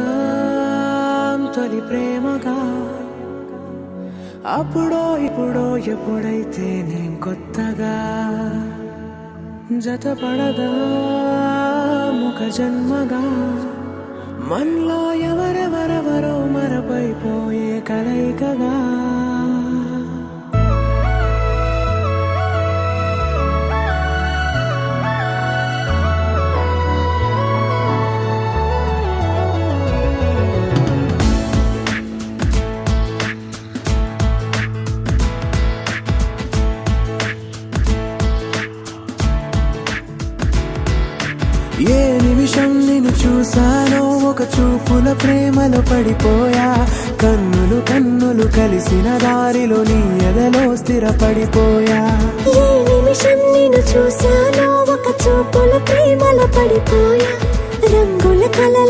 మొదలవుదాం తొలి ప్రేమగా అప్పుడో ఇప్పుడో ఎప్పుడైతే నేను కొత్తగా జతపడదా ముఖ జన్మగా మనలో ఎవరెవరెవరో మరపైపోయే కలయికగా ఏ నిమిషం నిన్ను చూసానో ఒక చూపుల ప్రేమలో పడిపోయా కన్నులు కన్నులు కలిసిన దారిలో నీ ఎదలో స్థిరపడిపోయా ఏ నిమిషం నిన్ను చూసానో ఒక చూపుల ప్రేమలో పడిపోయా రంగుల కలల